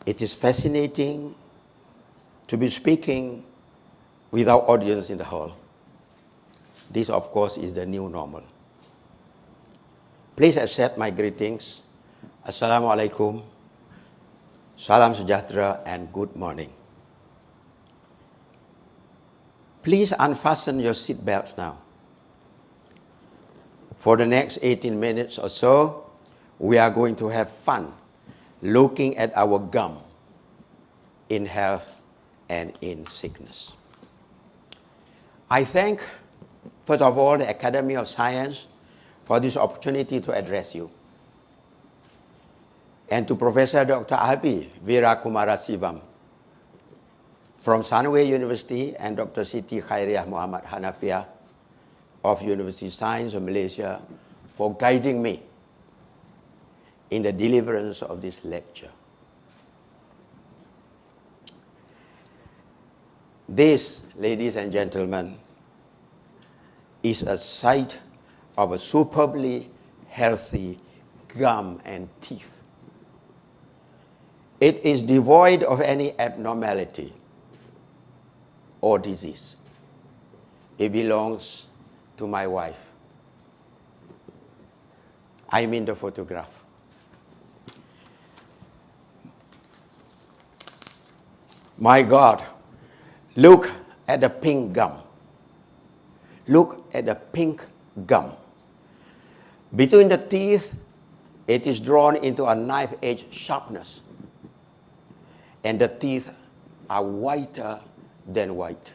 It is fascinating to be speaking without audience in the hall. This, of course, is the new normal. Please accept my greetings. Assalamu alaikum, salam sejahtera, and good morning. Please unfasten your seat belts now. For the next 18 minutes or so, we are going to have fun looking at our gum in health and in sickness. I thank, first of all, the Academy of Science for this opportunity to address you, and to Professor Dr. Abi Virakumarasivam from Sunway University and Dr. Siti Khairiah Muhammad Hanafiah of University of Science of Malaysia for guiding me in the deliverance of this lecture. This, ladies and gentlemen, is a sight of a superbly healthy gum and teeth. It is devoid of any abnormality or disease. It belongs to my wife. I'm in the photograph. My God, look at the pink gum. Look at the pink gum. Between the teeth, it is drawn into a knife-edge sharpness, and the teeth are whiter than white.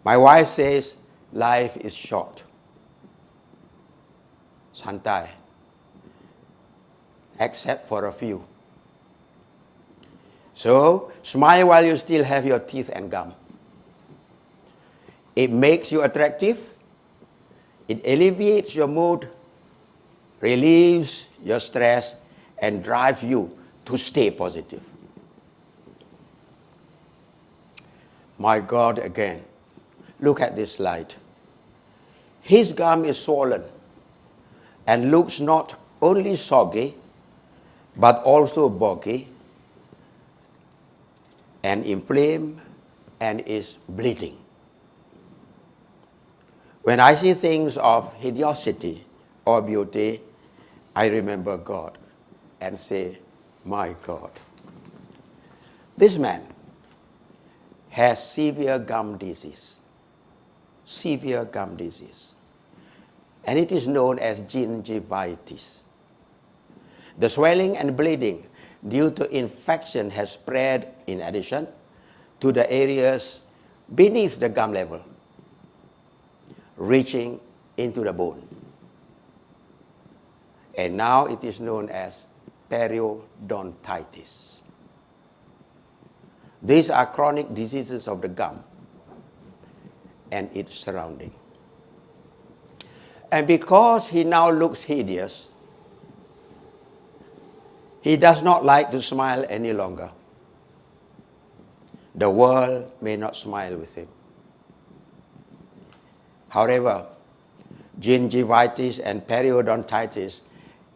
My wife says life is short. Santai, except for a few. So, smile while you still have your teeth and gum. It makes you attractive. It alleviates your mood, relieves your stress, and drives you to stay positive. My God, again, look at this slide. His gum is swollen and looks not only soggy, but also boggy and inflamed and is bleeding. When I see things of hideosity or beauty, I remember God and say, my God. This man has severe gum disease. Severe gum disease. And it is known as gingivitis. The swelling and bleeding due to infection has spread in addition to the areas beneath the gum level, reaching into the bone. And now it is known as periodontitis. These are chronic diseases of the gum and its surrounding. And because he now looks hideous, he does not like to smile any longer. The world may not smile with him. However, gingivitis and periodontitis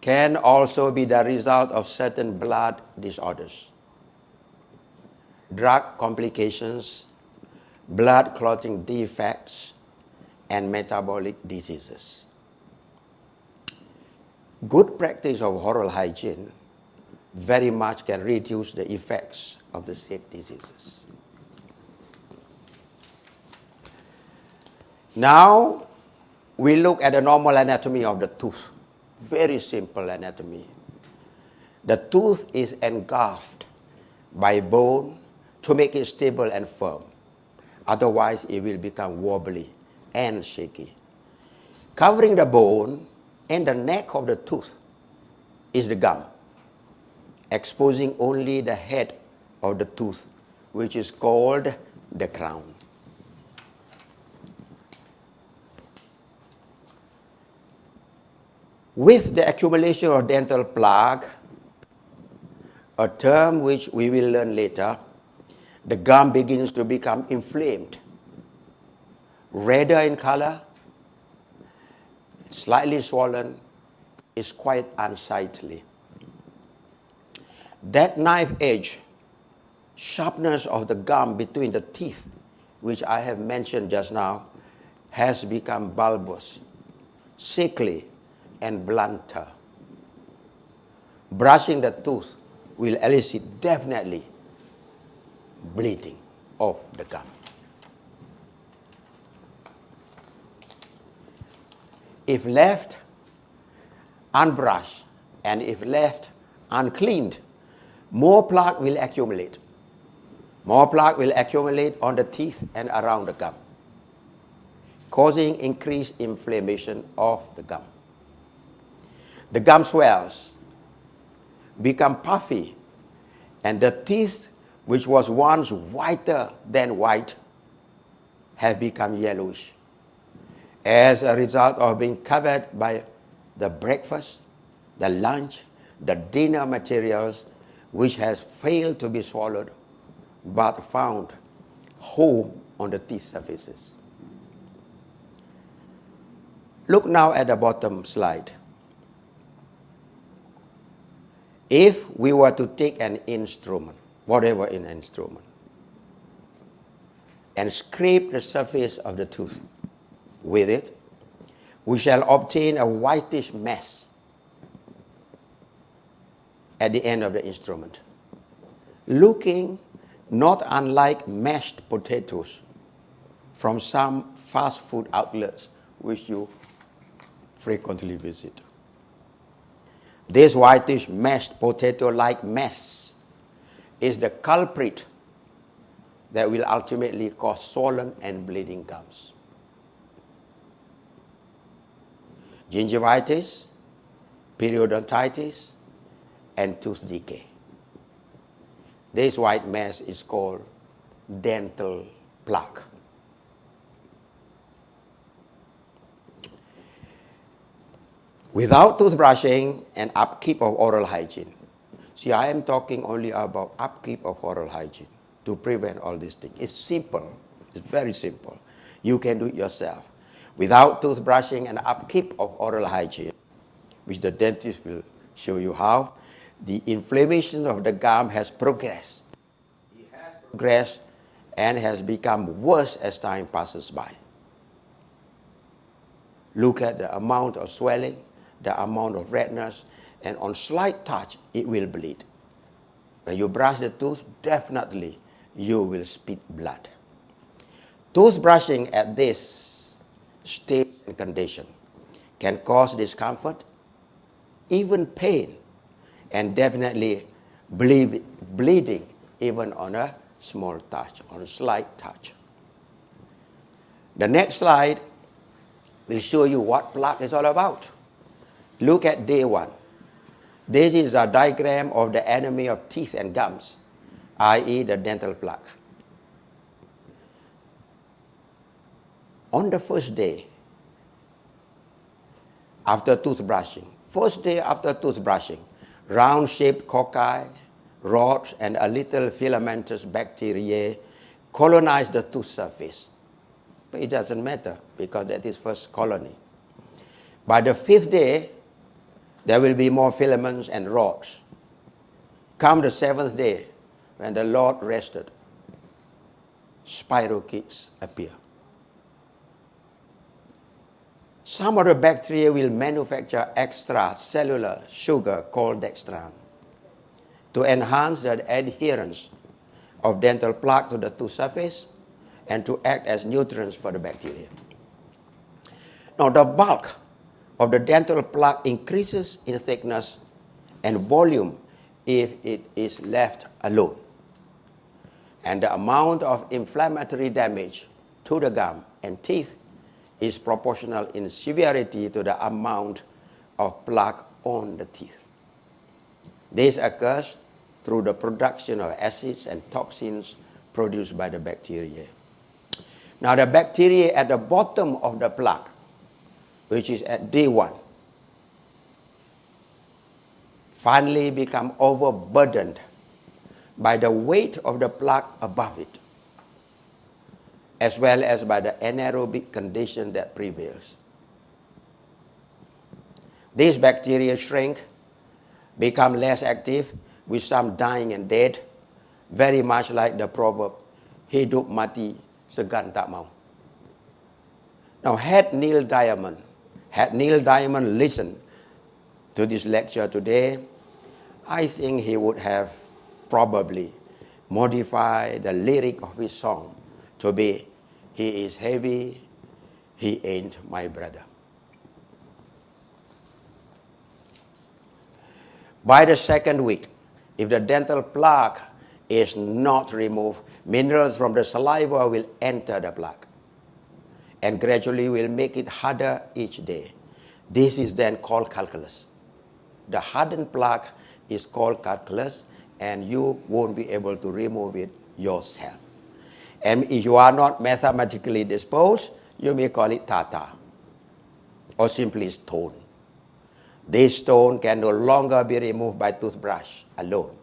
can also be the result of certain blood disorders, drug complications, blood clotting defects, and metabolic diseases. Good practice of oral hygiene very much can reduce the effects of the said diseases. Now, we look at the normal anatomy of the tooth. Very simple anatomy. The tooth is engulfed by bone to make it stable and firm. Otherwise, it will become wobbly and shaky. Covering the bone and the neck of the tooth is the gum, exposing only the head of the tooth, which is called the crown. With the accumulation of dental plaque, a term which we will learn later, the gum begins to become inflamed, redder in color, slightly swollen, is quite unsightly. That knife edge, sharpness of the gum between the teeth, which I have mentioned just now, has become bulbous, sickly, and blunter. Brushing the tooth will elicit definitely bleeding of the gum. If left unbrushed and if left uncleaned, more plaque will accumulate. More plaque will accumulate on the teeth and around the gum, causing increased inflammation of the gum. The gum swells, become puffy, and the teeth, which was once whiter than white, have become yellowish as a result of being covered by the breakfast, the lunch, the dinner materials, which has failed to be swallowed but found home on the teeth surfaces. Look now at the bottom slide. If we were to take an instrument, whatever an instrument, and scrape the surface of the tooth with it, we shall obtain a whitish mass at the end of the instrument, looking not unlike mashed potatoes from some fast food outlets which you frequently visit. This whitish mashed potato-like mess is the culprit that will ultimately cause swollen and bleeding gums. Gingivitis, periodontitis, and tooth decay. This white mass is called dental plaque. Without toothbrushing and upkeep of oral hygiene. See, I am talking only about upkeep of oral hygiene to prevent all these things. It's simple. It's very simple. You can do it yourself. Without toothbrushing and upkeep of oral hygiene, which the dentist will show you how, the inflammation of the gum has progressed. It has progressed and has become worse as time passes by. Look at the amount of swelling, the amount of redness, and on slight touch, it will bleed. When you brush the tooth, definitely you will spit blood. Toothbrushing at this stage and condition can cause discomfort, even pain, and definitely bleeding even on a small touch, on a slight touch. The next slide will show you what plaque is all about. Look at day 1. This is a diagram of the anatomy of teeth and gums, i.e. the dental plaque. On the first day after toothbrushing, round-shaped cocci, rods, and a little filamentous bacteria colonize the tooth surface. But it doesn't matter because that is first colony. By the 5th day, there will be more filaments and rods. Come the 7th day, when the Lord rested, spirochetes appear. Some of the bacteria will manufacture extracellular sugar called dextran to enhance the adherence of dental plaque to the tooth surface and to act as nutrients for the bacteria. Now, the bulk of the dental plaque increases in thickness and volume if it is left alone. And the amount of inflammatory damage to the gum and teeth is proportional in severity to the amount of plaque on the teeth. This occurs through the production of acids and toxins produced by the bacteria. Now, the bacteria at the bottom of the plaque, which is at day 1, finally become overburdened by the weight of the plaque above it, as well as by the anaerobic condition that prevails. These bacteria shrink, become less active, with some dying and dead, very much like the proverb, hidup mati segan tak mau. Now, had Neil Diamond listened to this lecture today, I think he would have probably modified the lyric of his song to be, he is heavy, he ain't my brother. By the second week, if the dental plaque is not removed, minerals from the saliva will enter the plaque and gradually will make it harder each day. This is then called calculus. The hardened plaque is called calculus, and you won't be able to remove it yourself. And if you are not mathematically disposed, you may call it tartar or simply stone. This stone can no longer be removed by toothbrush alone.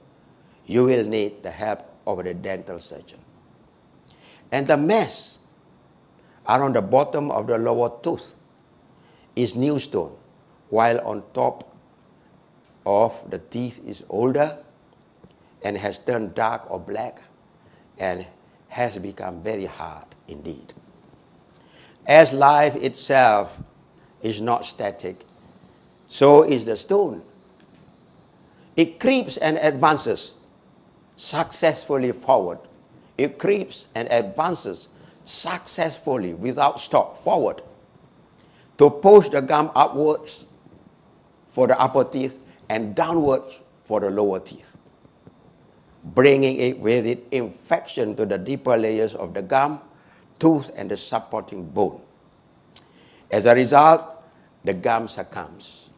You will need the help of a dental surgeon. And the mass around the bottom of the lower tooth is new stone, while on top of the teeth is older and has turned dark or black and has become very hard indeed. As life itself is not static, so is the stone. It creeps and advances successfully forward. It creeps and advances successfully without stop forward to push the gum upwards for the upper teeth and downwards for the lower teeth, bringing it with it infection to the deeper layers of the gum, tooth, and the supporting bone. As a result, the gum succumbs,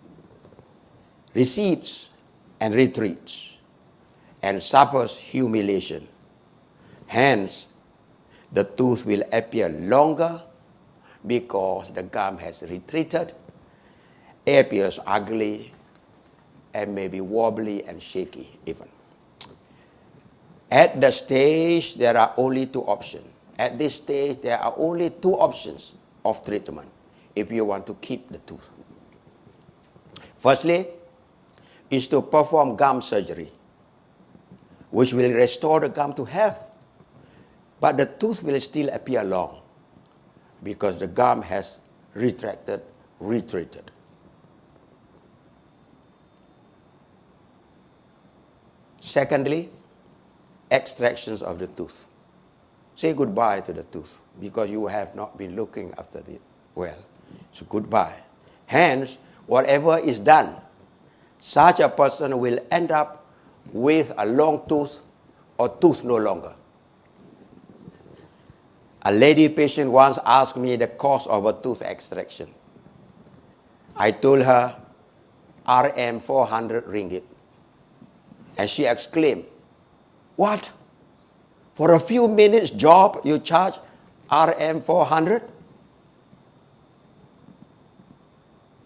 recedes, and retreats, and suffers humiliation. Hence, the tooth will appear longer because the gum has retreated, appears ugly, and may be wobbly and shaky even. At the stage, there are only two options. At this stage, there are only two options of treatment if you want to keep the tooth. Firstly, is to perform gum surgery, which will restore the gum to health, but the tooth will still appear long because the gum has retreated. Secondly, extractions of the tooth. Say goodbye to the tooth because you have not been looking after it well. So goodbye. Hence, whatever is done, such a person will end up with a long tooth or tooth no longer. A lady patient once asked me the cost of a tooth extraction. I told her Rm 400 ringgit. And she exclaimed, "What? For a few minutes job you charge Rm 400?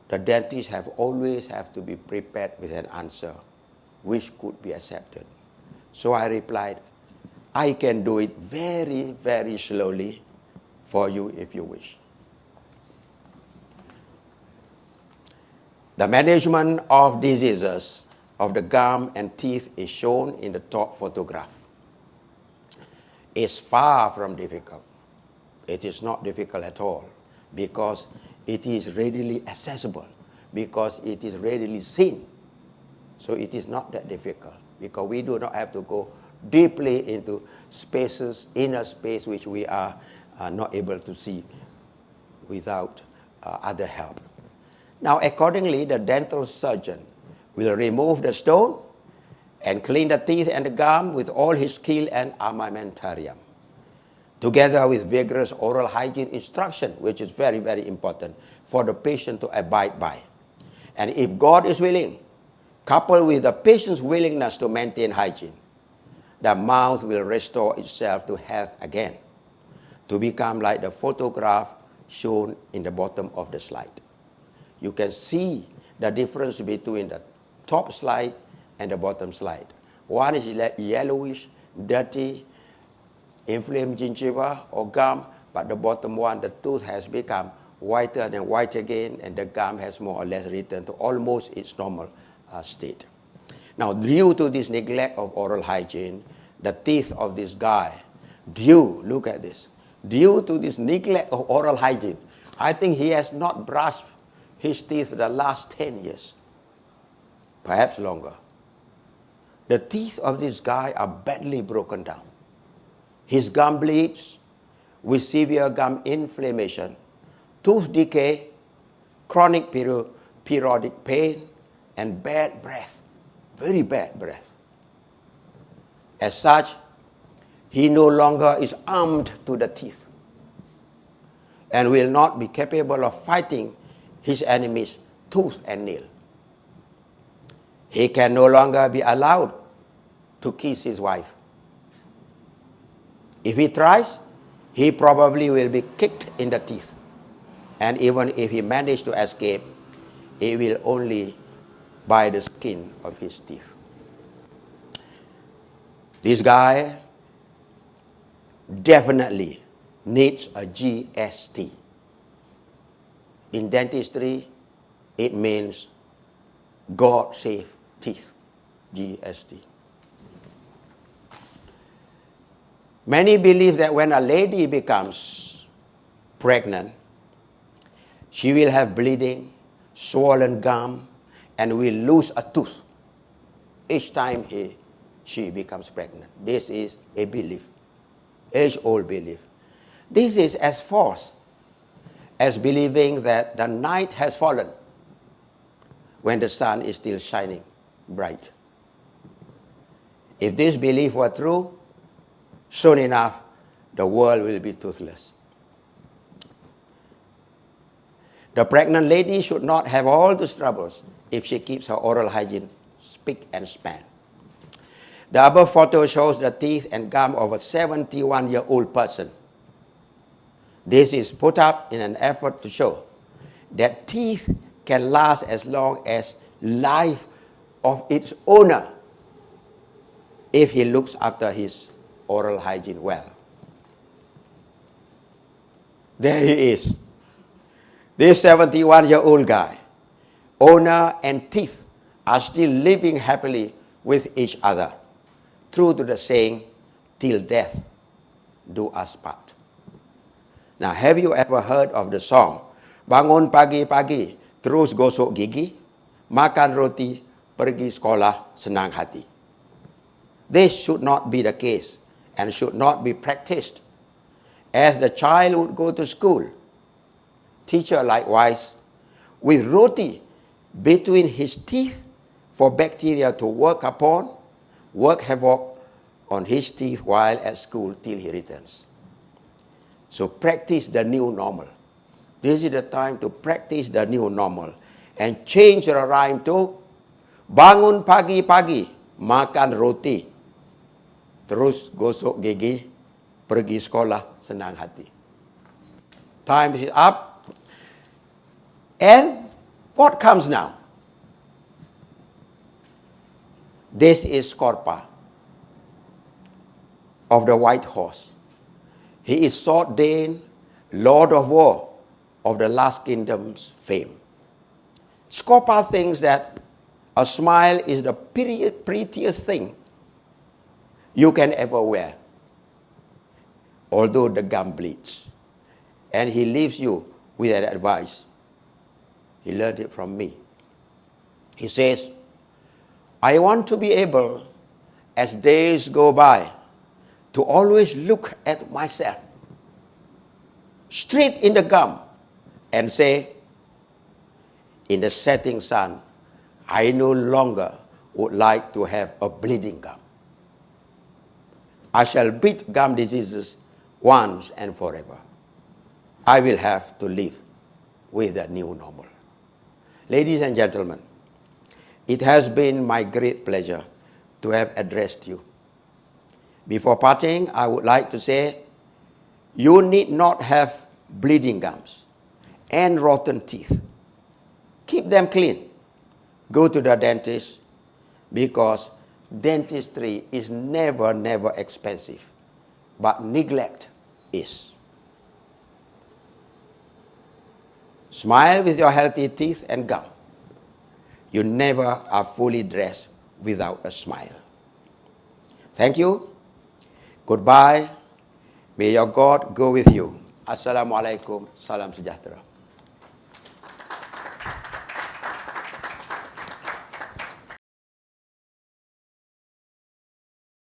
The dentist always have to be prepared with an answer which could be accepted. So I replied, I can do it very, very slowly for you if you wish. The management of diseases of the gum and teeth is shown in the top photograph. It's far from difficult. It is not difficult at all because it is readily accessible, because it is readily seen. So it is not that difficult because we do not have to go deeply into spaces, inner space, which we are not able to see without other help. Now, accordingly, the dental surgeon will remove the stone and clean the teeth and the gum with all his skill and armamentarium, together with vigorous oral hygiene instruction, which is very, very important for the patient to abide by. And if God is willing, coupled with the patient's willingness to maintain hygiene, the mouth will restore itself to health again, to become like the photograph shown in the bottom of the slide. You can see the difference between the top slide and the bottom slide. One is yellowish, dirty, inflamed gingiva or gum, but the bottom one, the tooth has become whiter and white again, and the gum has more or less returned to almost its normal state. Now, due to this neglect of oral hygiene, the teeth of this guy, look at this, due to this neglect of oral hygiene, I think he has not brushed his teeth for the last 10 years, perhaps longer. The teeth of this guy are badly broken down. His gum bleeds with severe gum inflammation, tooth decay, chronic periodic pain, and bad breath, very bad breath. As such, he no longer is armed to the teeth and will not be capable of fighting his enemies tooth and nail. He can no longer be allowed to kiss his wife. If he tries, he probably will be kicked in the teeth. And even if he manages to escape, it will only by the skin of his teeth. This guy definitely needs a GST. In dentistry, it means God save teeth, GST. Many believe that when a lady becomes pregnant, she will have bleeding, swollen gum, and will lose a tooth each time she becomes pregnant. This is a belief, age-old belief. This is as false as believing that the night has fallen when the sun is still shining bright. If this belief were true, soon enough, the world will be toothless. The pregnant lady should not have all those troubles if she keeps her oral hygiene spick and span. The above photo shows the teeth and gum of a 71-year-old person. This is put up in an effort to show that teeth can last as long as life of its owner if he looks after his oral hygiene well. There he is. This 71-year-old guy, owner and teeth are still living happily with each other, true to the saying, till death do us part. Now, have you ever heard of the song, Bangun pagi-pagi, terus gosok gigi, makan roti, pergi sekolah, senang hati? This should not be the case and should not be practiced. As the child would go to school, teacher likewise, with roti between his teeth for bacteria to work havoc on his teeth while at school till he returns. So practice the new normal. This is the time to practice the new normal and change the rhyme to bangun pagi-pagi, makan roti, terus gosok gigi, pergi sekolah, senang hati. Time is up. And what comes now? This is Scorpa of the white horse. He is sword-dane, lord of war of the last kingdom's fame. Scorpa thinks that a smile is the prettiest thing you can ever wear, although the gum bleeds. And he leaves you with an advice. He learned it from me. He says, I want to be able, as days go by, to always look at myself straight in the gum and say, in the setting sun, I no longer would like to have a bleeding gum. I shall beat gum diseases once and forever. I will have to live with the new normal. Ladies and gentlemen, it has been my great pleasure to have addressed you. Before parting, I would like to say, you need not have bleeding gums and rotten teeth. Keep them clean. Go to the dentist, because dentistry is never expensive, but neglect is. Smile with your healthy teeth and gum. You never are fully dressed without a smile. Thank you. Goodbye. May your God go with you. Assalamu alaikum. Salam sejahtera.